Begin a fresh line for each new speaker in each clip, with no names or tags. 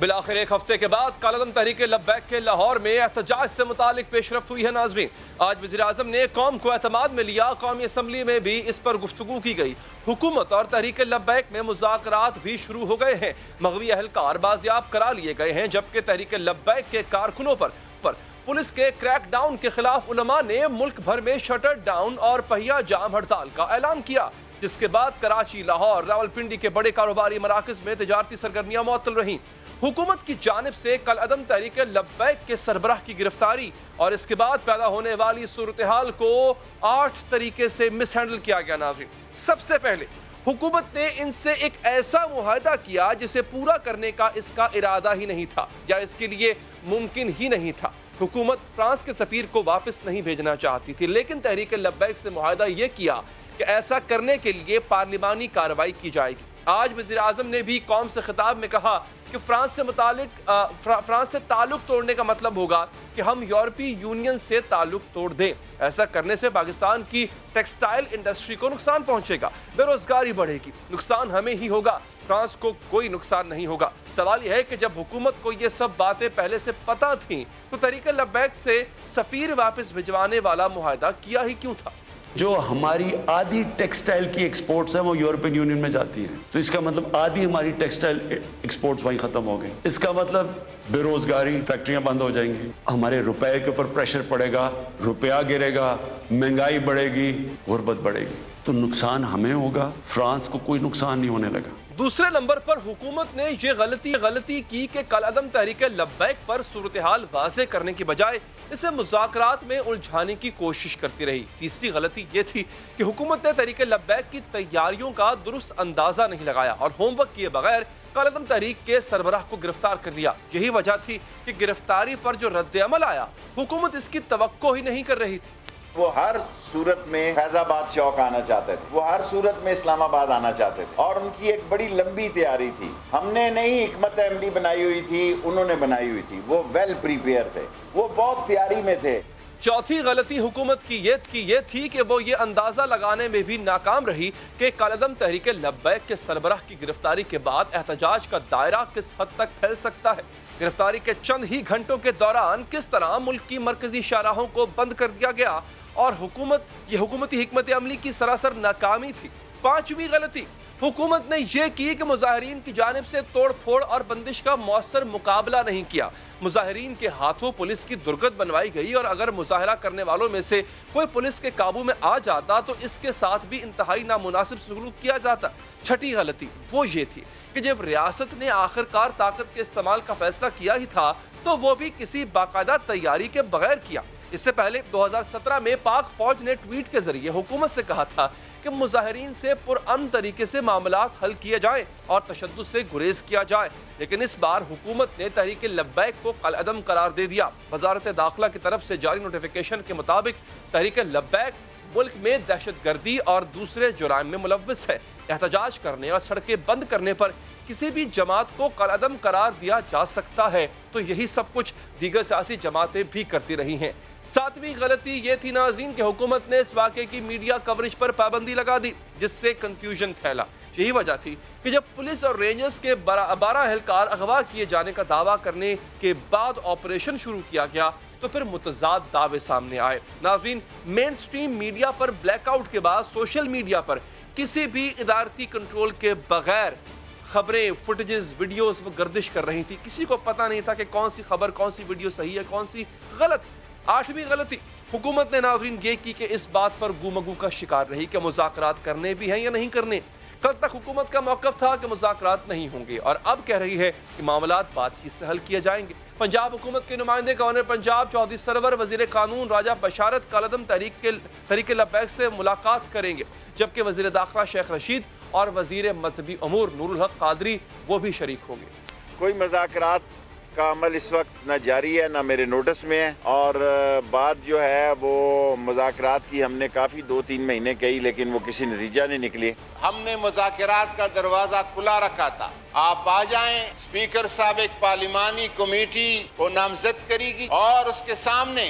بالآخر ایک ہفتے کے بعد کالعدم تحریک لبیک کے لاہور میں احتجاج سے متعلق پیش رفت ہوئی ہے ناظرین۔ آج وزیر اعظم نے قوم کو اعتماد میں لیا، قومی اسمبلی میں بھی اس پر گفتگو کی گئی۔ حکومت اور تحریک لبیک میں مذاکرات بھی شروع ہو گئے ہیں، مغوی اہلکار بازیاب کرا لیے گئے ہیں، جبکہ تحریک لبیک کے کارکنوں پر پولیس کے کریک ڈاؤن کے خلاف علماء نے ملک بھر میں شٹر ڈاؤن اور پہیہ جام ہڑتال کا اعلان کیا، جس کے بعد کراچی، لاہور، راولپنڈی کے بڑے کاروباری مراکز میں تجارتی سرگرمیاں معطل رہیں۔ حکومت کی جانب سے کالعدم تحریک لبیک کے سربراہ کی گرفتاری اور اس کے بعد پیدا ہونے والی صورتحال کو 8 طریقے سے مس ہینڈل کیا گیا ناظرین۔ سب سے پہلے حکومت نے ان سے ایک ایسا معاہدہ کیا جسے پورا کرنے کا اس کا ارادہ ہی نہیں تھا یا اس کے لیے ممکن ہی نہیں تھا۔ حکومت فرانس کے سفیر کو واپس نہیں بھیجنا چاہتی تھی، لیکن تحریک لبیک سے معاہدہ یہ کیا کہ ایسا کرنے کے لیے پارلیمانی کارروائی کی جائے گی۔ آج وزیر اعظم نے بھی قوم سے خطاب میں کہا کہ فرانس سے تعلق توڑنے کا مطلب ہوگا کہ ہم یورپی یونین سے تعلق توڑ دیں۔ ایسا کرنے سے پاکستان کی ٹیکسٹائل انڈسٹری کو نقصان پہنچے گا، بے روزگاری بڑھے گی، نقصان ہمیں ہی ہوگا، فرانس کو کوئی نقصان نہیں ہوگا۔ سوال یہ ہے کہ جب حکومت کو یہ سب باتیں پہلے سے پتہ تھیں تو تحریک لبیک سے سفیر واپس بھجوانے والا معاہدہ کیا ہی کیوں تھا؟
جو ہماری آدھی ٹیکسٹائل کی ایکسپورٹس ہیں وہ یورپین یونین میں جاتی ہیں، تو اس کا مطلب آدھی ہماری ٹیکسٹائل ایکسپورٹس وہیں ختم ہو گئی۔ اس کا مطلب بے روزگاری، فیکٹریاں بند ہو جائیں گی، ہمارے روپے کے اوپر پریشر پڑے گا، روپیہ گرے گا، مہنگائی بڑھے گی، غربت بڑھے گی، تو نقصان ہمیں ہوگا، فرانس کو کوئی نقصان نہیں ہونے لگا۔
دوسرے نمبر پر حکومت نے یہ غلطی کی کہ کالعدم تحریک لبیک پر صورتحال واضح کرنے کی بجائے اسے مذاکرات میں الجھانے کی کوشش کرتی رہی۔ تیسری غلطی یہ تھی کہ حکومت نے تحریک لبیک کی تیاریوں کا درست اندازہ نہیں لگایا اور ہوم ورک کیے بغیر کالعدم تحریک کے سربراہ کو گرفتار کر لیا۔ یہی وجہ تھی کہ گرفتاری پر جو رد عمل آیا، حکومت اس کی توقع ہی نہیں کر رہی تھی۔
وہ ہر صورت میں فیض آباد چوک آنا چاہتے تھے، وہ ہر صورت میں اسلام آباد آنا چاہتے تھے، اور ان کی ایک بڑی لمبی تیاری تھی۔ ہم نے نہیں حکمت عملی بنائی ہوئی تھی، انہوں نے بنائی ہوئی تھی، وہ ویل پریپیئر تھے، وہ بہت تیاری میں تھے۔
چوتھی غلطی حکومت کی یہ تھی کہ وہ یہ اندازہ لگانے میں بھی ناکام رہی کہ کالعدم تحریک لبیک کے سربراہ کی گرفتاری کے بعد احتجاج کا دائرہ کس حد تک پھیل سکتا ہے۔ گرفتاری کے چند ہی گھنٹوں کے دوران کس طرح ملک کی مرکزی شاہراہوں کو بند کر دیا گیا اور یہ حکومتی حکمت عملی کی سراسر ناکامی تھی۔ پانچویں غلطی حکومت نے یہ کی کہ مظاہرین کی جانب سے توڑ پھوڑ اور بندش کا مؤثر مقابلہ نہیں کیا۔ مظاہرین کے ہاتھوں پولیس کی درگت بنوائی گئی اور اگر مظاہرہ کرنے والوں میں سے کوئی پولیس کے قابو میں آ جاتا تو اس کے ساتھ بھی انتہائی نامناسب سلوک کیا جاتا۔ چھٹی غلطی وہ یہ تھی کہ جب ریاست نے آخرکار طاقت کے استعمال کا فیصلہ کیا ہی تھا تو وہ بھی کسی باقاعدہ تیاری کے بغیر کیا۔ اس سے پہلے 2017 میں پاک فوج نے ٹویٹ کے ذریعے حکومت سے کہا تھا کہ مظاہرین سے پرامن طریقے سے معاملات حل کیے جائیں اور تشدد سے گریز کیا جائے، لیکن اس بار حکومت نے تحریک لبیک کو کالعدم قرار دے دیا۔ وزارت داخلہ کی طرف سے جاری نوٹیفیکیشن کے مطابق تحریک لبیک ملک میں دہشت گردی اور دوسرے جرائم میں ملوث ہے۔ احتجاج کرنے اور سڑکیں بند کرنے پر کسی بھی جماعت کو کالعدم قرار دیا جا سکتا ہے، تو یہی سب کچھ دیگر سیاسی جماعتیں بھی کرتی رہی ہیں۔ ساتویں غلطی یہ تھی ناظرین کہ حکومت نے اس واقعے کی میڈیا کوریج پر پابندی لگا دی، جس سے کنفیوژن پھیلا۔ یہی وجہ تھی کہ جب پولیس اور رینجرز کے 12 اہلکار اغوا کیے جانے کا دعویٰ کرنے کے بعد آپریشن شروع کیا گیا تو پھر متضاد دعوے سامنے آئے۔ ناظرین، مین سٹریم میڈیا پر بلیک آؤٹ کے بعد سوشل میڈیا پر کسی بھی ادارتی کنٹرول کے بغیر خبریں، فوٹیجز، ویڈیوز وہ گردش کر رہی تھی۔ کسی کو پتہ نہیں تھا کہ کون سی خبر، کون سی ویڈیو صحیح ہے، کون سی غلط۔ آٹھویں غلطی حکومت نے ناظرین یہ کی کہ اس بات پر گو کا شکار رہی کہ مذاکرات کرنے بھی ہیں یا نہیں کرنے۔ کل تک حکومت کا موقف تھا کہ مذاکرات نہیں ہوں گے اور اب کہہ رہی ہے کہ معاملات بات چیت سے حل کیے جائیں گے۔ پنجاب حکومت کے نمائندے گورنر پنجاب چودھری سرور، وزیر قانون راجہ بشارت کالعدم تحریک لبیک سے ملاقات کریں گے، جبکہ وزیر داخلہ شیخ رشید اور وزیر مذہبی امور نور الحق قادری وہ بھی شریک ہوں گے۔
کوئی مذاکرات کا عمل اس وقت نہ جاری ہے نہ میرے نوٹس میں ہے، اور بات جو ہے وہ مذاکرات کی ہم نے کافی 2-3 مہینے کہی، لیکن وہ کسی نتیجہ نہیں نکلی۔
ہم نے مذاکرات کا دروازہ کھلا رکھا تھا، آپ آ جائیں، اسپیکر صاحب ایک پارلیمانی کمیٹی کو نامزد کرے گی اور اس کے سامنے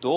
2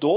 2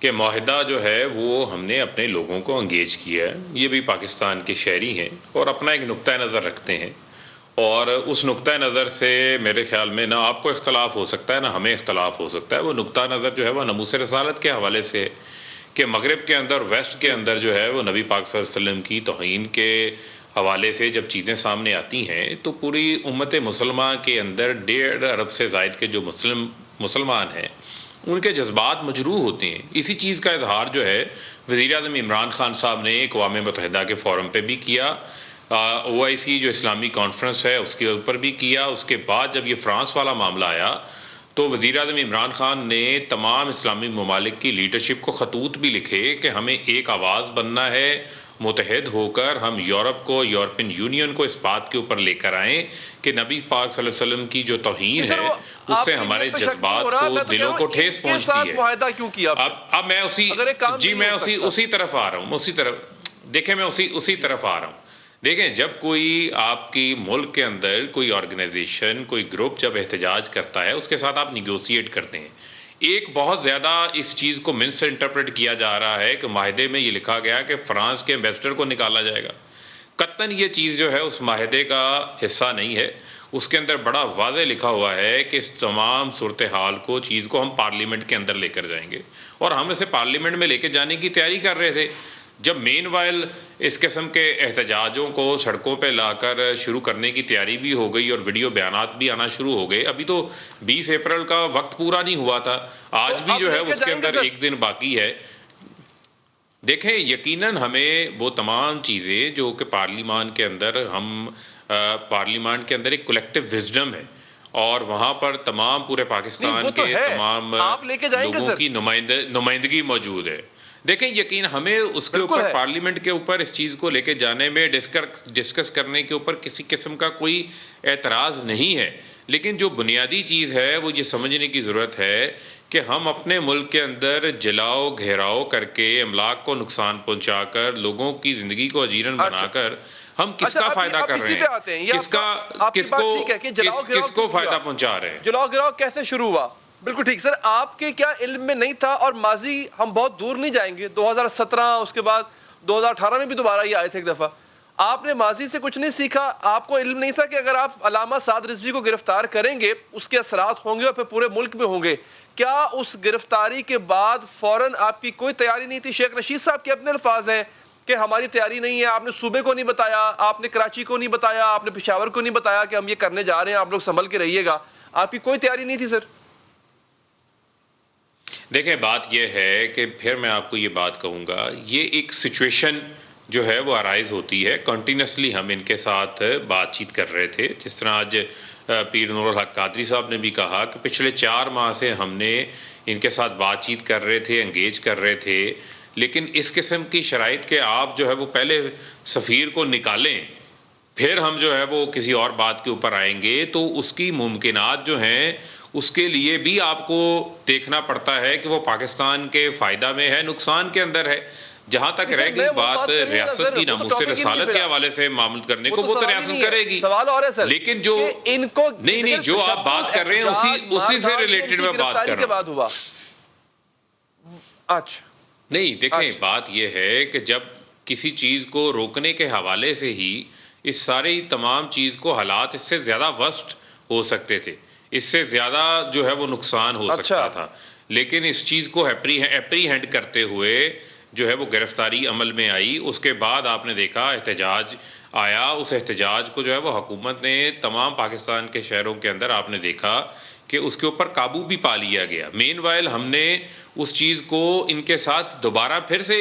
کہ معاہدہ جو ہے وہ ہم نے اپنے لوگوں کو انگیج کیا ہے، یہ بھی پاکستان کے شہری ہیں اور اپنا ایک نقطہ نظر رکھتے ہیں، اور اس نقطہ نظر سے میرے خیال میں نہ آپ کو اختلاف ہو سکتا ہے نہ ہمیں اختلاف ہو سکتا ہے۔ وہ نقطہ نظر جو ہے وہ ناموس رسالت کے حوالے سے ہے کہ مغرب کے اندر، ویسٹ کے اندر جو ہے وہ نبی پاک صلی اللہ علیہ وسلم کی توہین کے حوالے سے جب چیزیں سامنے آتی ہیں تو پوری امت مسلمہ کے اندر 1.5 ارب سے زائد کے جو مسلمان ہیں ان کے جذبات مجروح ہوتے ہیں۔ اسی چیز کا اظہار جو ہے وزیر اعظم عمران خان صاحب نے اقوام متحدہ کے فورم پہ بھی کیا، OIC جو اسلامی کانفرنس ہے اس کے اوپر بھی کیا۔ اس کے بعد جب یہ فرانس والا معاملہ آیا تو وزیر اعظم عمران خان نے تمام اسلامی ممالک کی لیڈرشپ کو خطوط بھی لکھے کہ ہمیں ایک آواز بننا ہے، متحد ہو کر ہم یورپ کو، یورپین یونین کو اس بات کے اوپر لے کر آئیں کہ نبی پاک صلی اللہ علیہ وسلم کی جو توہین ہے اس سے ہمارے جذبات کو، دلوں کو ٹھیس پہنچتی ہے۔
معاہدہ کیوں کیا؟
اب میں اسی طرف آ رہا ہوں، دیکھیں میں اسی طرف آ رہا ہوں۔ دیکھیں جب کوئی آپ کی ملک کے اندر کوئی آرگنائزیشن، کوئی گروپ جب احتجاج کرتا ہے اس کے ساتھ آپ نیگوسیٹ کرتے ہیں۔ ایک بہت زیادہ اس چیز کو من سے انٹرپریٹ کیا جا رہا ہے کہ معاہدے میں یہ لکھا گیا کہ فرانس کے ایمبیسڈر کو نکالا جائے گا۔ قطعاً یہ چیز جو ہے اس معاہدے کا حصہ نہیں ہے۔ اس کے اندر بڑا واضح لکھا ہوا ہے کہ اس تمام صورتحال کو، چیز کو ہم پارلیمنٹ کے اندر لے کر جائیں گے، اور ہم اسے پارلیمنٹ میں لے کے جانے کی تیاری کر رہے تھے۔ جب مین وائل اس قسم کے احتجاجوں کو سڑکوں پہ لا کر شروع کرنے کی تیاری بھی ہو گئی اور ویڈیو بیانات بھی آنا شروع ہو گئے، ابھی تو 20 اپریل کا وقت پورا نہیں ہوا تھا، آج بھی جو ہے اس کے اندر ایک دن باقی ہے۔ دیکھیں یقیناً ہمیں وہ تمام چیزیں جو کہ پارلیمان کے اندر ایک کولیکٹیو وزڈم ہے، اور وہاں پر تمام پورے پاکستان کے تمام لوگوں کی نمائندگی موجود ہے۔ دیکھیں یقین ہمیں اس کے اوپر، پارلیمنٹ کے اوپر اس چیز کو لے کے جانے میں، ڈسکس کرنے کے اوپر کسی قسم کا کوئی اعتراض نہیں ہے، لیکن جو بنیادی چیز ہے وہ یہ سمجھنے کی ضرورت ہے کہ ہم اپنے ملک کے اندر جلاؤ گھیراؤ کر کے، املاک کو نقصان پہنچا کر، لوگوں کی زندگی کو اجیرن بنا کر ہم کس کا فائدہ کر رہے ہیں، کس کو فائدہ پہنچا رہے ہیں۔
جلاؤ گھیراؤ کیسے شروع ہوا؟ بالکل ٹھیک سر، آپ کے کیا علم میں نہیں تھا؟ اور ماضی ہم بہت دور نہیں جائیں گے، 2017 اس کے بعد 2018 میں بھی دوبارہ یہ آئے تھے ایک دفعہ، آپ نے ماضی سے کچھ نہیں سیکھا؟ آپ کو علم نہیں تھا کہ اگر آپ علامہ سعد رضوی کو گرفتار کریں گے اس کے اثرات ہوں گے اور پھر پورے ملک میں ہوں گے؟ کیا اس گرفتاری کے بعد فوراً آپ کی کوئی تیاری نہیں تھی؟ شیخ رشید صاحب کے اپنے الفاظ ہیں کہ ہماری تیاری نہیں ہے، آپ نے صوبے کو نہیں بتایا، آپ نے کراچی کو نہیں بتایا، آپ نے پشاور کو نہیں بتایا کہ ہم یہ کرنے جا رہے ہیں، آپ لوگ سنبھل کے رہیے گا۔ آپ کی کوئی تیاری نہیں تھی سر؟
دیکھیں بات یہ ہے کہ پھر میں آپ کو یہ بات کہوں گا، یہ ایک سچویشن جو ہے وہ ارائز ہوتی ہے، کنٹینیوسلی ہم ان کے ساتھ بات چیت کر رہے تھے۔ جس طرح آج پیر نور الحق قادری صاحب نے بھی کہا کہ پچھلے 4 ماہ سے ہم نے ان کے ساتھ بات چیت کر رہے تھے، انگیج کر رہے تھے، لیکن اس قسم کی شرائط کے آپ جو ہے وہ پہلے سفیر کو نکالیں پھر ہم جو ہے وہ کسی اور بات کے اوپر آئیں گے، تو اس کی ممکنات جو ہیں اس کے لیے بھی آپ کو دیکھنا پڑتا ہے کہ وہ پاکستان کے فائدہ میں ہے، نقصان کے اندر ہے۔ جہاں تک رہ گئی بات ریاست کی ناموس رسالت کے حوالے سے معاملت کرنے کو، وہ تو ریاست کرے گی، لیکن جو نہیں جو آپ بات کر رہے ہیں اسی سے ریلیٹڈ میں بات کر رہا ہوں۔
اچھا
نہیں دیکھیں بات یہ ہے کہ جب کسی چیز کو روکنے کے حوالے سے ہی اس ساری تمام چیز کو حالات اس سے زیادہ ورسٹ ہو سکتے تھے، اس سے زیادہ جو ہے وہ نقصان ہو سکتا تھا، لیکن اس چیز کو اپریہینڈ کرتے ہوئے جو ہے وہ گرفتاری عمل میں آئی۔ اس کے بعد آپ نے دیکھا احتجاج آیا، اس احتجاج کو جو ہے وہ حکومت نے تمام پاکستان کے شہروں کے اندر آپ نے دیکھا کہ اس کے اوپر قابو بھی پا لیا گیا۔ مین وائل ہم نے اس چیز کو ان کے ساتھ دوبارہ پھر سے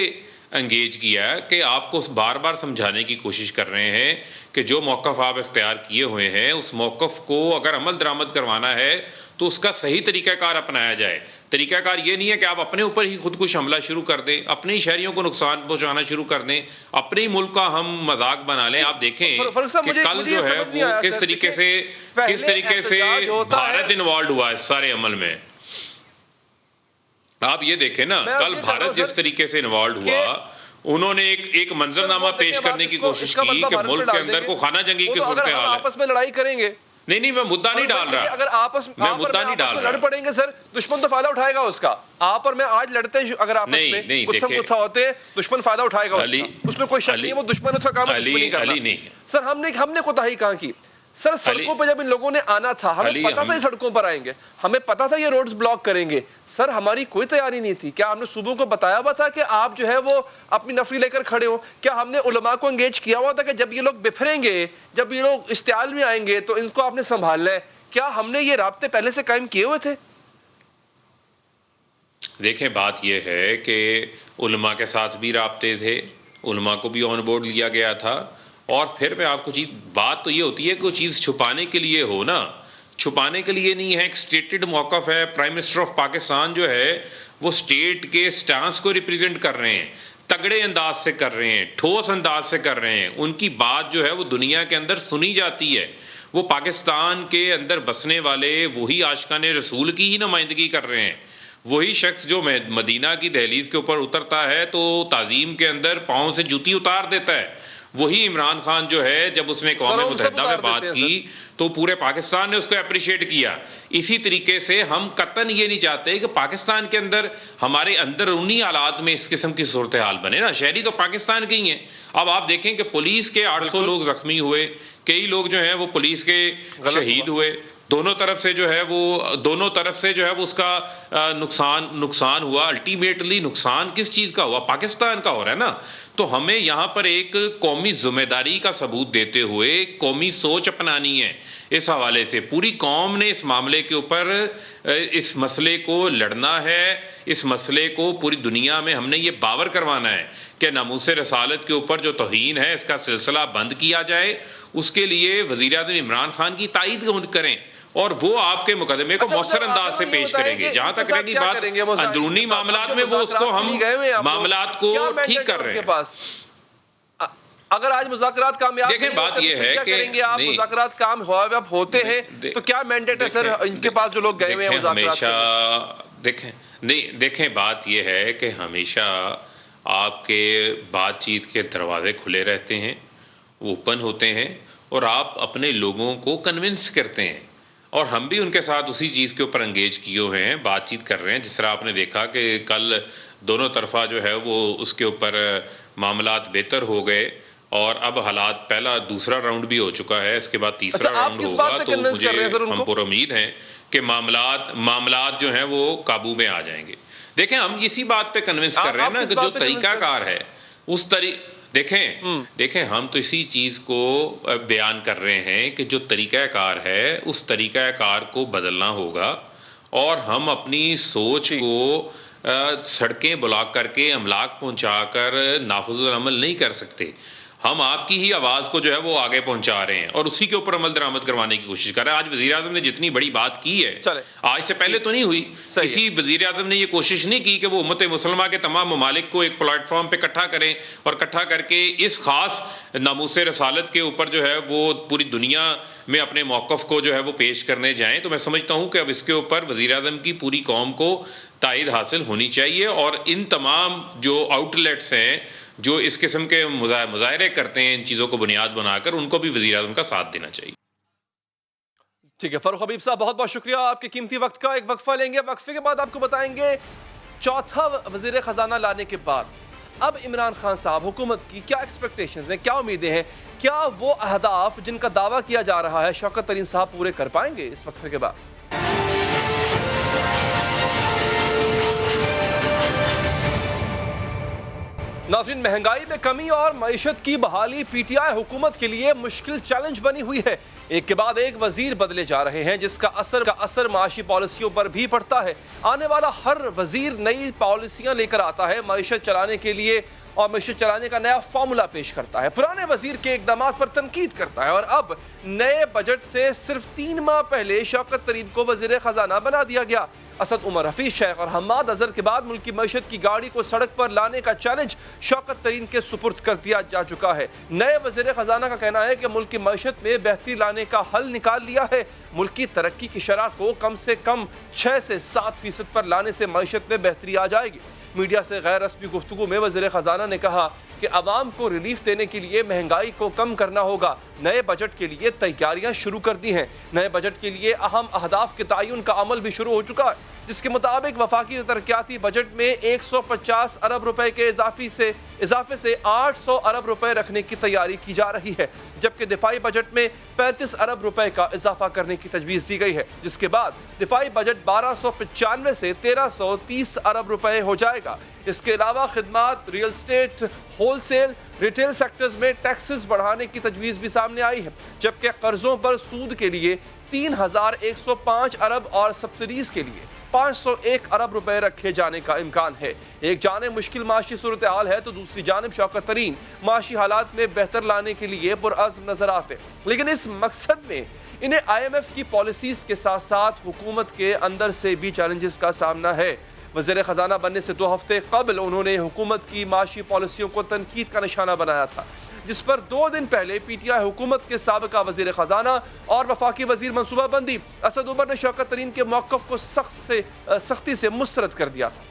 انگیج کیا کہ آپ کو بار بار سمجھانے کی کوشش کر رہے ہیں کہ جو موقف آپ اختیار کیے ہوئے ہیں اس موقف کو اگر عمل درآمد کروانا ہے تو اس کا صحیح طریقہ کار اپنایا جائے۔ طریقہ کار یہ نہیں ہے کہ آپ اپنے اوپر ہی خودکش حملہ شروع کر دیں، اپنے ہی شہریوں کو نقصان پہنچانا شروع کر دیں، اپنے ہی ملک کا ہم مذاق بنا لیں۔ آپ دیکھیں کہ کل جو ہے وہ کس طریقے سے بھارت انوالوڈ ہوا اس سارے عمل میں۔ آپ یہ دیکھیں نا، کل بھارت جس طریقے سے انوالوڈ ہوا، انہوں نے ایک منظرنامہ پیش کرنے کی کوشش کی کہ ملک کے اندر کو خانہ جنگی کی صورتحال ہے۔
آپس میں لڑائی کریں گے
نہیں میں مدعا نہیں ڈال رہا.
اگر آپس میں لڑ پڑیں گے سر, دشمن تو فائدہ اٹھائے گا اس کا. آپ اور میں آج لڑتے ہیں, اگر آپس میں گتھم گتھا ہوتے ہیں, دشمن فائدہ اٹھائے گا اس میں کوئی شک نہیں ہے. وہ دشمن اس کا کام ہے دشمنی کرنا. سر ہم نے کوتاہی کہاں کی؟ سر سڑکوں پہ جب ان لوگوں نے آنا تھا, ہمیں پتا تھا یہ سڑکوں پر آئیں گے, ہمیں پتا تھا یہ روڈز بلاک کریں گے. سر ہماری کوئی تیاری نہیں تھی. کیا ہم نے صوبوں کو بتایا ہوا تھا کہ آپ جو ہے وہ اپنی نفری لے کر کھڑے ہوں؟ کیا ہم نے علماء کو انگیج کیا ہوا تھا کہ جب یہ لوگ بفریں گے, جب یہ لوگ اشتعال میں آئیں گے تو ان کو آپ نے سنبھالنا ہے؟ کیا ہم نے یہ رابطے پہلے سے قائم کیے ہوئے تھے؟
دیکھیں بات یہ ہے کہ علماء کے ساتھ بھی رابطے تھے, علماء کو بھی آن بورڈ لیا گیا تھا. اور پھر میں آپ کو بات تو یہ ہوتی ہے کہ وہ چیز چھپانے کے لیے ہو نا, چھپانے کے لیے نہیں ہے. ایک سٹیٹڈ موقف ہے. پرائم منسٹر آف پاکستان جو ہے وہ سٹیٹ کے سٹانس کو ریپریزنٹ کر رہے ہیں, تگڑے انداز سے کر رہے ہیں, ٹھوس انداز سے کر رہے ہیں. ان کی بات جو ہے وہ دنیا کے اندر سنی جاتی ہے. وہ پاکستان کے اندر بسنے والے وہی عاشقان رسول کی ہی نمائندگی کر رہے ہیں. وہی شخص جو مدینہ کی دہلیز کے اوپر اترتا ہے تو تعظیم کے اندر پاؤں سے جوتی اتار دیتا ہے. وہی عمران خان جو ہے جب اس نے اقوام متحدہ میں بات کی تو پورے پاکستان نے اس کو اپریشیٹ کیا. اسی طریقے سے ہم قطعاً یہ نہیں چاہتے کہ پاکستان کے اندر ہمارے اندرونی حالات میں اس قسم کی صورتحال بنے نا. شہری تو پاکستان کے ہی ہیں. اب آپ دیکھیں کہ پولیس کے 800 لوگ زخمی ہوئے, کئی لوگ جو ہیں وہ پولیس کے شہید ہوئے. دونوں طرف سے جو ہے وہ اس کا نقصان ہوا. الٹیمیٹلی نقصان کس چیز کا ہوا؟ پاکستان کا ہو رہا ہے نا. تو ہمیں یہاں پر ایک قومی ذمہ داری کا ثبوت دیتے ہوئے قومی سوچ اپنانی ہے. اس حوالے سے پوری قوم نے اس معاملے کے اوپر اس مسئلے کو لڑنا ہے. اس مسئلے کو پوری دنیا میں ہم نے یہ باور کروانا ہے کہ ناموس رسالت کے اوپر جو توہین ہے اس کا سلسلہ بند کیا جائے. اس کے لیے وزیر اعظم عمران خان کی تائید کریں اور وہ آپ کے مقدمے کو مؤثر انداز سے پیش کریں گے. جہاں تک رہے گی بات اندرونی معاملات میں, وہ اس کو ہم معاملات کو ٹھیک کر رہے ہیں.
اگر آج مذاکرات کامیاب
دیکھیں بات یہ ہے کہ
آپ مذاکرات کام ہوتے ہیں تو کیا مینڈیٹ ہے سر ان کے پاس جو لوگ گئے ہوئے ہیں مذاکرات؟
دیکھیں بات یہ ہے کہ ہمیشہ آپ کے بات چیت کے دروازے کھلے رہتے ہیں, اوپن ہوتے ہیں, اور آپ اپنے لوگوں کو کنونس کرتے ہیں. اور ہم بھی ان کے ساتھ اسی چیز کے اوپر انگیج کیے ہوئے ہیں, بات چیت کر رہے ہیں. جس طرح آپ نے دیکھا کہ کل دونوں طرفہ جو ہے وہ اس کے اوپر معاملات بہتر ہو گئے, اور اب حالات دوسرا راؤنڈ بھی ہو چکا ہے, اس کے بعد تیسرا راؤنڈ ہوگا. تو مجھے ہم پر امید ہیں کہ معاملات جو ہیں وہ قابو میں آ جائیں گے. دیکھیں ہم اسی بات پہ کنونس کر رہے ہیں نا کہ جو طریقہ کار ہے اس دیکھیں ہم تو اسی چیز کو بیان کر رہے ہیں کہ جو طریقہ کار ہے اس طریقہ کار کو بدلنا ہوگا, اور ہم اپنی سوچ کو سڑکیں بلاک کر کے املاک پہنچا کر نافذ العمل نہیں کر سکتے. ہم آپ کی ہی آواز کو جو ہے وہ آگے پہنچا رہے ہیں اور اسی کے اوپر عمل درآمد کروانے کی کوشش کر رہے ہیں. آج وزیر اعظم نے جتنی بڑی بات کی ہے, آج سے پہلے تو نہیں ہوئی. کسی وزیر اعظم نے یہ کوشش نہیں کی کہ وہ امت مسلمہ کے تمام ممالک کو ایک پلیٹ فارم پہ اکٹھا کریں اور اکٹھا کر کے اس خاص ناموس رسالت کے اوپر جو ہے وہ پوری دنیا میں اپنے موقف کو جو ہے وہ پیش کرنے جائیں. تو میں سمجھتا ہوں کہ اب اس کے اوپر وزیر اعظم کی پوری قوم کو تائید حاصل ہونی چاہیے, اور ان تمام جو آؤٹ لیٹس ہیں جو اس قسم کے مظاہرے کرتے ہیں ان چیزوں کو بنیاد بنا کر, ان کو بھی وزیر اعظم کا ساتھ دینا چاہیے.
ٹھیک ہے فاروق حبیب صاحب, بہت بہت شکریہ آپ کے قیمتی وقت کا. ایک وقفہ لیں گے, وقفے کے بعد آپ کو بتائیں گے چوتھا وزیر خزانہ لانے کے بعد اب عمران خان صاحب حکومت کی کیا ایکسپیکٹیشنز ہیں, کیا امیدیں ہیں, کیا وہ اہداف جن کا دعویٰ کیا جا رہا ہے شوکت ترین صاحب پورے کر پائیں گے اس وقفے کے بعد. ناظرین, مہنگائی میں کمی اور معیشت کی بحالی پی ٹی آئی حکومت کے لیے مشکل چیلنج بنی ہوئی ہے. ایک کے بعد ایک وزیر بدلے جا رہے ہیں جس کا اثر معاشی پالیسیوں پر بھی پڑتا ہے. آنے والا ہر وزیر نئی پالیسیاں لے کر آتا ہے معیشت چلانے کے لیے, اور معیشت چلانے کا نیا فارمولا پیش کرتا ہے, پرانے وزیر کے اقدامات پر تنقید کرتا ہے. اور اب نئے بجٹ سے صرف 3 ماہ پہلے شوکت ترین کو وزیر خزانہ بنا دیا گیا. اسد عمر حفیظ شیخ اور حماد اظہر کے بعد ملک کی معیشت کی گاڑی کو سڑک پر لانے کا چیلنج شوکت ترین کے سپرد کر دیا جا چکا ہے. نئے وزیر خزانہ کا کہنا ہے کہ ملک کی معیشت میں بہتری لانے کا حل نکال لیا ہے. ملک کی ترقی کی شرح کو کم سے کم 6 سے 7% پر لانے سے معیشت میں بہتری آ جائے گی. میڈیا سے غیر رسمی گفتگو میں وزیر خزانہ نے کہا کہ عوام کو ریلیف دینے کے لیے مہنگائی کو کم کرنا ہوگا۔ نئے بجٹ کے لیے تیاریاں شروع کر دی ہیں۔ نئے بجٹ کے لیے اہم اہداف کے تعین کا عمل بھی شروع ہو چکا ہے، جس کے مطابق وفاقی ترقیاتی بجٹ میں 150 ارب روپے کے اضافے سے 800 ارب روپے رکھنے کی تیاری کی جا رہی ہے، جبکہ دفاعی بجٹ میں 35 ارب روپے کا اضافہ کرنے کی تجویز دی گئی ہے، جس کے بعد دفاعی بجٹ 1295 سے 1330 ارب روپے ہو جائے گا۔ اس کے علاوہ خدمات، real estate, wholesale, retail sectors میں ٹیکسز بڑھانے کی تجویز بھی سامنے آئی ہے، جبکہ قرضوں پر سود کے لیے 3105 ارب اور سبسڈیز کے لیے 501 ارب روپے رکھے جانے کا امکان ہے۔ ایک جانب مشکل معاشی صورتحال ہے تو دوسری جانب شوکت ترین معاشی حالات میں بہتر لانے کے لیے پرعزم نظر آتے ہیں، لیکن اس مقصد میں انہیں IMF کی پالیسیز کے ساتھ ساتھ حکومت کے اندر سے بھی چیلنجز کا سامنا ہے۔ وزیر خزانہ بننے سے 2 ہفتے قبل انہوں نے حکومت کی معاشی پالیسیوں کو تنقید کا نشانہ بنایا تھا، جس پر 2 دن پہلے PTI حکومت کے سابقہ وزیر خزانہ اور وفاقی وزیر منصوبہ بندی اسد عمر نے شوکت ترین کے موقف کو سختی سے مسترد کر دیا تھا۔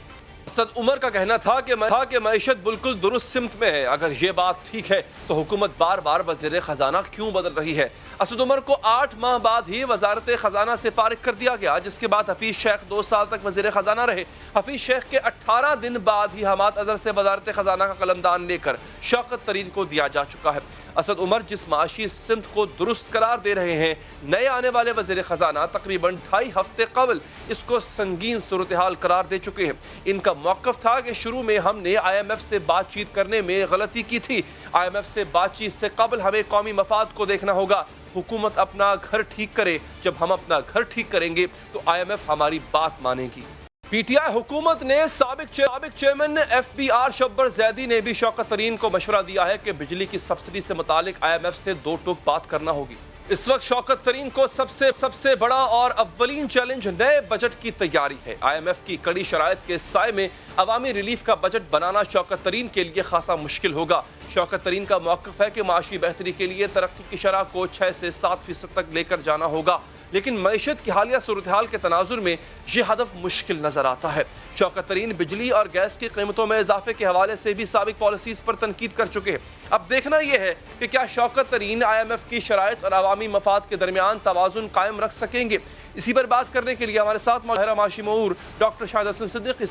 اسد عمر کا کہنا تھا کہ معیشت بالکل درست سمت میں ہے۔ اگر یہ بات ٹھیک ہے تو حکومت بار بار وزیر خزانہ کیوں بدل رہی ہے؟ اسد عمر کو 8 ماہ بعد ہی وزارت خزانہ سے فارغ کر دیا گیا، جس کے بعد حفیظ شیخ 2 سال تک وزیر خزانہ رہے۔ حفیظ شیخ کے 18 دن بعد ہی حماد اظہر سے وزارت خزانہ کا قلمدان لے کر شوکت ترین کو دیا جا چکا ہے۔ اسد عمر جس معاشی سمت کو درست قرار دے رہے ہیں، نئے آنے والے وزیر خزانہ تقریباً 2.5 ہفتے قبل اس کو سنگین صورتحال قرار دے چکے ہیں۔ ان کا موقف تھا کہ شروع میں ہم نے IMF سے بات چیت کرنے میں غلطی کی تھی۔ IMF سے بات چیت سے قبل ہمیں قومی مفاد کو دیکھنا ہوگا۔ حکومت اپنا گھر ٹھیک کرے، جب ہم اپنا گھر ٹھیک کریں گے تو IMF ہماری بات مانے گی۔ PTI حکومت نے سابق چیئرمین FBR شبر زیدی نے بھی شوکت ترین کو مشورہ دیا ہے کہ بجلی کی سبسڈی سے متعلق IMF سے 2 ٹوک بات کرنا ہوگی۔ اس وقت شوکت ترین کو سب سے بڑا اور اولین چیلنج نئے بجٹ کی تیاری ہے۔ IMF کی کڑی شرائط کے سائے میں عوامی ریلیف کا بجٹ بنانا شوکت ترین کے لیے خاصا مشکل ہوگا۔ شوکت ترین کا موقف ہے کہ معاشی بہتری کے لیے ترقی کی شرح کو 6 سے 7% تک لے کر جانا ہوگا، لیکن معیشت کی حالیہ صورتحال کے تناظر میں یہ ہدف مشکل نظر آتا ہے۔ شوکت ترین بجلی اور گیس کی قیمتوں میں اضافے کے حوالے سے بھی سابق پالیسیز پر تنقید کر چکے ہیں۔ اب دیکھنا یہ ہے کہ کیا شوکت ترین IMF کی شرائط اور عوامی مفاد کے درمیان توازن قائم رکھ سکیں گے؟ اسی پر بات کرنے کے لیے ہمارے ساتھ ماہر معاشی مؤور ڈاکٹر شاہد حسن صدیقی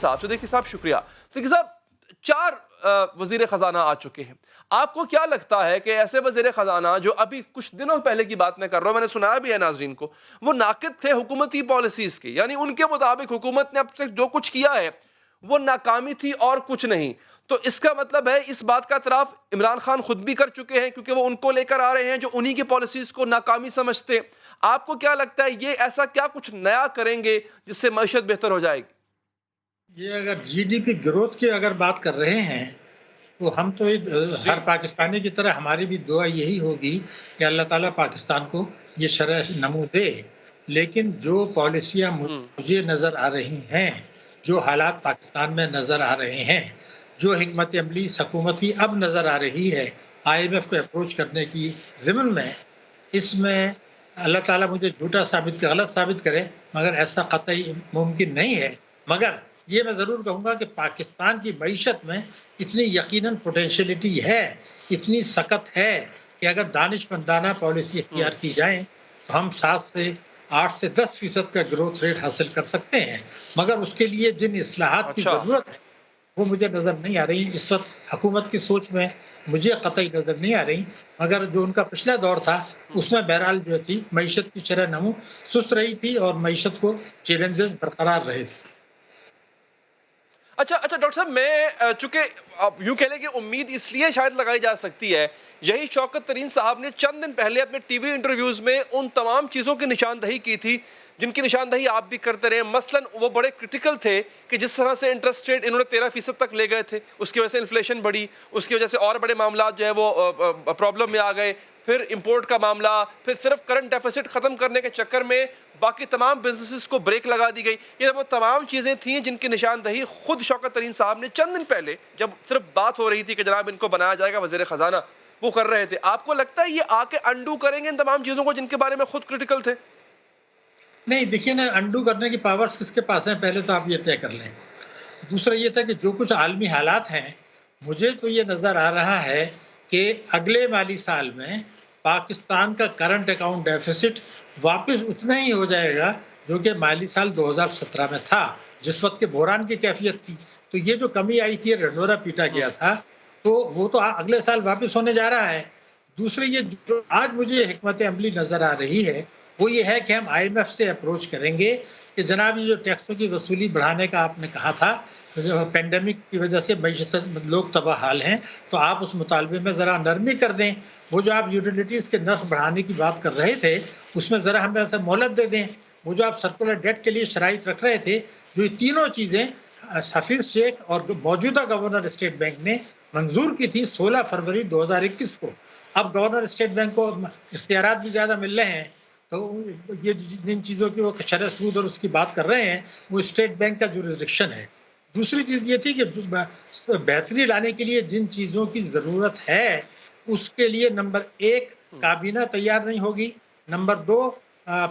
صاحب شکریہ۔ صدیقی صاحب، 4 وزیر خزانہ آ چکے ہیں، آپ کو کیا لگتا ہے کہ ایسے وزیر خزانہ جو ابھی کچھ دنوں پہلے کی بات میں کر رہا ہوں، میں نے سنایا بھی ہے ناظرین کو، وہ ناقد تھے حکومتی پالیسیز کے، یعنی ان کے مطابق حکومت نے اب تک جو کچھ کیا ہے وہ ناکامی تھی اور کچھ نہیں، تو اس کا مطلب ہے اس بات کا اعتراف عمران خان خود بھی کر چکے ہیں، کیونکہ وہ ان کو لے کر آ رہے ہیں جو انہی کی پالیسیز کو ناکامی سمجھتے۔ آپ کو کیا لگتا ہے یہ ایسا کیا کچھ نیا کریں گے جس سے معیشت بہتر ہو جائے گی؟
یہ اگر GDP گروتھ کی اگر بات کر رہے ہیں تو ہم تو ہر پاکستانی کی طرح ہماری بھی دعا یہی ہوگی کہ اللہ تعالیٰ پاکستان کو یہ شرح نمو دے، لیکن جو پالیسیاں مجھے نظر آ رہی ہیں، جو حالات پاکستان میں نظر آ رہے ہیں، جو حکمت عملی حکومتی اب نظر آ رہی ہے IMF کو اپروچ کرنے کی ضمن میں، اس میں اللہ تعالیٰ مجھے غلط ثابت کرے، مگر ایسا قطعی ممکن نہیں ہے۔ مگر یہ میں ضرور کہوں گا کہ پاکستان کی معیشت میں اتنی یقیناً پوٹینشیلٹی ہے، اتنی سخت ہے کہ اگر دانشمندانہ پالیسی اختیار کی جائیں تو ہم 7 سے 8 سے 10% کا گروتھ ریٹ حاصل کر سکتے ہیں، مگر اس کے لیے جن اصلاحات کی ضرورت ہے وہ مجھے نظر نہیں آ رہی۔ اس وقت حکومت کی سوچ میں مجھے قطعی نظر نہیں آ رہی، مگر جو ان کا پچھلا دور تھا اس میں بہرحال جو تھی معیشت کی شرح نمو سست رہی تھی اور معیشت کو چیلنجز برقرار رہے تھے۔
اچھا ڈاکٹر صاحب، میں چونکہ یوں کہہ لیں کہ امید اس لیے شاید لگائی جا سکتی ہے، یہی شوکت ترین صاحب نے چند دن پہلے اپنے ٹی وی انٹرویوز میں ان تمام چیزوں کی نشاندہی کی تھی جن کی نشاندہی آپ بھی کرتے رہے۔ مثلا وہ بڑے کرٹیکل تھے کہ جس طرح سے انٹرسٹ ریٹ انہوں نے 13% تک لے گئے تھے، اس کی وجہ سے انفلیشن بڑھی، اس کی وجہ سے اور بڑے معاملات جو ہے وہ پرابلم میں آ گئے، پھر امپورٹ کا معاملہ، پھر صرف کرنٹ ڈیفیسٹ ختم کرنے کے چکر میں باقی تمام بزنسز کو بریک لگا دی گئی۔ یہ وہ تمام چیزیں تھیں جن کی نشاندہی خود شوکت ترین صاحب نے چند دن پہلے، جب صرف بات ہو رہی تھی کہ جناب ان کو بنایا جائے گا وزیر خزانہ، وہ کر رہے تھے۔ آپ کو لگتا ہے یہ آ کے انڈو کریں گے ان تمام چیزوں کو جن کے بارے میں خود کرٹیکل تھے؟
نہیں، دیکھیے نا، انڈو کرنے کی پاورز کس کے پاس ہیں، پہلے تو آپ یہ طے کر لیں۔ دوسرا یہ تھا کہ جو کچھ عالمی حالات ہیں مجھے تو یہ نظر آ رہا ہے کہ اگلے مالی سال میں پاکستان کا کرنٹ اکاؤنٹ ڈیفیسٹ واپس اتنا ہی ہو جائے گا جو کہ مالی سال 2017 میں تھا، جس وقت کے بحران کی کیفیت تھی. تو یہ جو کمی آئی تھی، رنورا پیٹا گیا تھا، تو وہ تو اگلے سال واپس ہونے جا رہا ہے. دوسری یہ جو آج مجھے حکمت عملی نظر آ رہی ہے وہ یہ ہے کہ ہم آئی ایم ایف سے اپروچ کریں گے کہ جناب یہ جو ٹیکسوں کی وصولی بڑھانے کا آپ نے کہا تھا، پینڈیمک کی وجہ سے معیشت لوگ تباہ حال ہیں، تو آپ اس مطالبے میں ذرا نرمی کر دیں. وہ جو آپ یوٹیلیٹیز کے نرخ بڑھانے کی بات کر رہے تھے اس میں ذرا ہمیں ایسا مہلت دے دیں. وہ جو آپ سرکولر ڈیٹ کے لیے شرائط رکھ رہے تھے، جو یہ تینوں چیزیں حفیظ شیخ اور موجودہ گورنر اسٹیٹ بینک نے منظور کی تھی 16 فروری 2021 کو. اب گورنر اسٹیٹ بینک کو اختیارات بھی زیادہ مل رہے ہیں، تو یہ جن چیزوں کی وہ شرح سود اور اس کی بات کر رہے ہیں وہ اسٹیٹ بینک کا جورسڈکشن ہے. دوسری چیز یہ تھی کہ بہتری لانے کے لیے جن چیزوں کی ضرورت ہے اس کے لیے نمبر 1 کابینہ تیار نہیں ہوگی، نمبر 2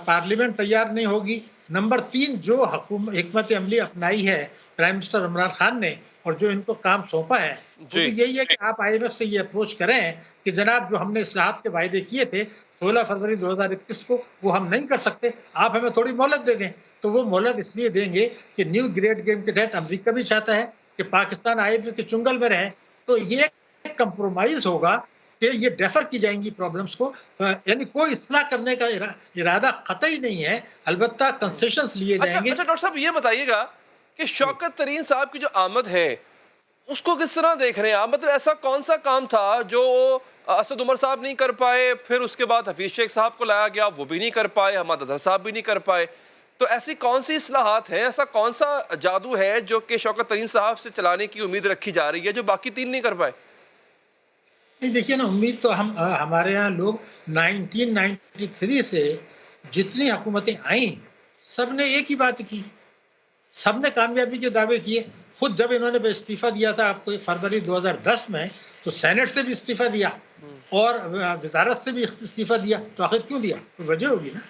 پارلیمنٹ تیار نہیں ہوگی، نمبر 3 جو حکمت عملی اپنائی ہے پرائم منسٹر عمران خان نے اور جو ان کو کام سونپا ہے، وہ یہی ہے کہ آپ آئی ایم ایف سے یہ اپروچ کریں کہ جناب جو ہم نے اصلاحات کے وعدے کیے تھے 16 فروری 2021 کو وہ ہم نہیں کر سکتے، آپ ہمیں تھوڑی مہلت دے دیں. تو وہ مہلت اس لیے دیں گے کہ نیو گریڈ گیم کے تحت امریکہ بھی چاہتا ہے کہ پاکستان آئی ایم ایف کے چنگل میں رہے، تو یہ کمپرومائز ہوگا کہ یہ ڈیفر کی جائیں گی پرابلمز کو. یعنی کوئی اصلاح کرنے کا ارادہ قطعی نہیں ہے، البتہ کنسیشنز لیے جائیں گے.
اچھا ڈاکٹر صاحب یہ بتائیے گا کہ شوکت ترین صاحب کی جو آمد ہے اس کو کس طرح دیکھ رہے ہیں آپ؟ مطلب ایسا کون سا کام تھا جو اسد عمر صاحب نہیں کر پائے، پھر اس کے بعد حفیظ شیخ صاحب کو لایا گیا، وہ بھی نہیں کر پائے، حماد اظہر صاحب بھی نہیں کر پائے، تو ایسی کون سی اصلاحات ہیں، ایسا کون سا جادو ہے جو کہ شوکت ترین صاحب سے چلانے کی امید رکھی جا رہی ہے جو باقی 3 نہیں کر پائے؟
نہیں دیکھیے نا، امید تو ہمارے ہاں لوگ 1993 سے جتنی حکومتیں آئیں سب نے ایک ہی بات کی، سب نے کامیابی کے دعوے کیے. خود جب انہوں نے استعفیٰ دیا تھا آپ کو فروری 2010 میں، تو سینٹ سے بھی استعفیٰ دیا اور وزارت سے بھی استعفیٰ دیا. تو آخر کیوں دیا؟ کوئی وجہ ہوگی نا.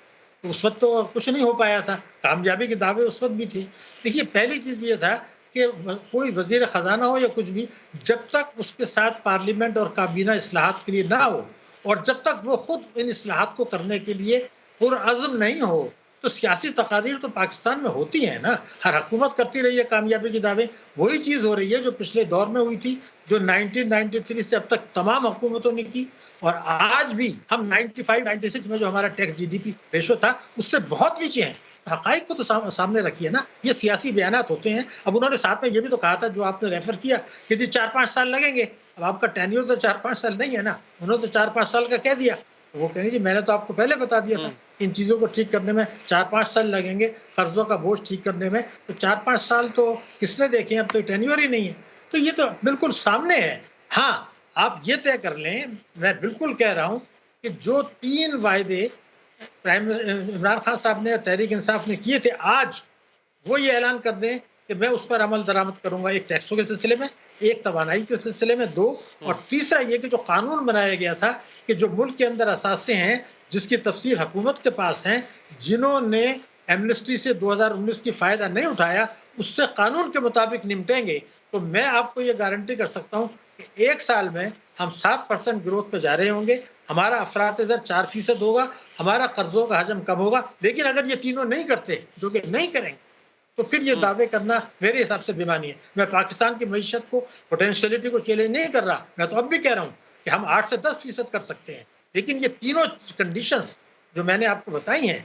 تو اس وقت تو کچھ نہیں ہو پایا تھا، کامیابی کے دعوے اس وقت بھی تھے. دیکھیے پہلی چیز یہ تھا کہ کوئی وزیر خزانہ ہو یا کچھ بھی، جب تک اس کے ساتھ پارلیمنٹ اور کابینہ اصلاحات کے لیے نہ ہو اور جب تک وہ خود ان اصلاحات کو کرنے کے لیے پرعزم نہیں ہو، تو سیاسی تقاریر تو پاکستان میں ہوتی ہیں نا. ہر حکومت کرتی رہی ہے کامیابی کے دعوے. وہی چیز ہو رہی ہے جو پچھلے دور میں ہوئی تھی، جو 1993 سے اب تک تمام حکومتوں نے کی. اور آج بھی ہم 95-96 میں جو ہمارا tax G D P ratio تھا اس سے بہت نیچے ہیں. حقائق کو تو سامنے رکھیے نا. یہ سیاسی بیانات ہوتے ہیں. اب انہوں نے ساتھ میں یہ بھی تو کہا تھا جو آپ نے ریفر کیا کہ 4-5 سال لگیں گے. اب آپ کا ٹینیور تو 4-5 سال نہیں ہے نا، انہوں نے تو 4-5 سال کا کہہ دیا. وہ کہیں گے میں نے تو آپ کو پہلے بتا دیا تھا ان چیزوں کو ٹھیک کرنے میں 4-5 سال لگیں گے، قرضوں کا بوجھ ٹھیک کرنے میں. تو 4-5 سال تو کس نے دیکھے؟ اب تو ٹینیور ہی نہیں ہے. تو یہ تو بالکل سامنے ہے. ہاں آپ یہ طے کر لیں، میں بالکل کہہ رہا ہوں کہ جو 3 وعدے عمران خان صاحب نے تحریک انصاف نے کیے تھے، آج وہ یہ اعلان کر دیں کہ میں اس پر عمل درآمد کروں گا. ایک ٹیکسوں کے سلسلے میں، ایک توانائی کے سلسلے میں، 2 اور تیسرا یہ کہ جو قانون بنایا گیا تھا کہ جو ملک کے اندر اثاثے ہیں جس کی تفصیل حکومت کے پاس ہیں، جنہوں نے ایمنسٹی سے 2019 کی فائدہ نہیں اٹھایا، اس سے قانون کے مطابق نمٹیں گے. تو میں آپ کو یہ گارنٹی کر سکتا ہوں کہ 1 سال میں ہم 7% گروتھ پہ جا رہے ہوں گے. ہمارا افراط زر 4% ہوگا، ہمارا قرضوں کا حجم کم ہوگا. لیکن اگر یہ تینوں نہیں کرتے، جو کہ نہیں کریں گے، تو پھر یہ دعوے کرنا میرے حساب سے بیمانی ہے. میں پاکستان کی معیشت کو، پوٹینشیلٹی کو چیلنج نہیں کر رہا. میں تو اب بھی کہہ رہا ہوں کہ ہم 8 سے 10% کر سکتے ہیں. لیکن یہ تینوں کنڈیشنز جو میں نے آپ کو بتائی ہیں،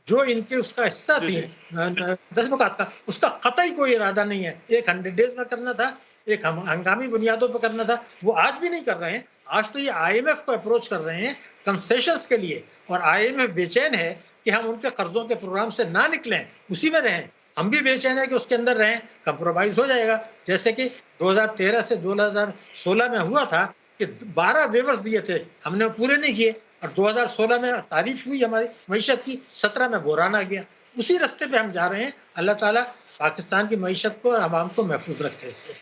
جو ان کے اس کا حصہ تھی 10 نکات کا، اس کا قطعی کوئی ارادہ نہیں ہے. ایک 100 ڈیز میں کرنا تھا، ایک ہنگامی بنیادوں پہ کرنا تھا، وہ آج بھی نہیں کر رہے ہیں. آج تو یہ آئی ایم ایف کو اپروچ کر رہے ہیں کنسیشنز کے لیے، اور آئی ایم ایف بے چین ہے کہ ہم ان کے قرضوں کے پروگرام سے نہ نکلیں، اسی میں رہیں. ہم بھی بے چین ہے کہ اس کے اندر رہیں. کمپرومائز ہو جائے گا، جیسے کہ 2013 سے 2016 میں ہوا تھا کہ 12 ویورز دیے تھے، ہم نے پورے نہیں کیے، اور 2016 میں تعریف ہوئی ہماری معیشت کی، 17 میں بحران آ گیا. اسی راستے پہ ہم جا رہے ہیں. اللہ تعالیٰ پاکستان کی معیشت کو اور عوام کو محفوظ رکھے. اس سے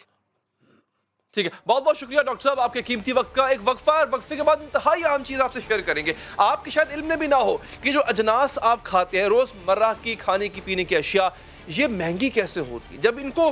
ٹھیک ہے، بہت بہت شکریہ ڈاکٹر صاحب آپ کے قیمتی وقت کا. ایک وقفہ ہے، وقفے کے بعد انتہائی اہم چیز آپ سے شیئر کریں گے. آپ کے شاید علم میں بھی نہ ہو کہ جو اجناس آپ کھاتے ہیں، روز مرہ کی کھانے کی پینے کی اشیاء، یہ مہنگی کیسے ہوتی ہے. جب ان کو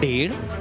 1.5,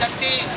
31,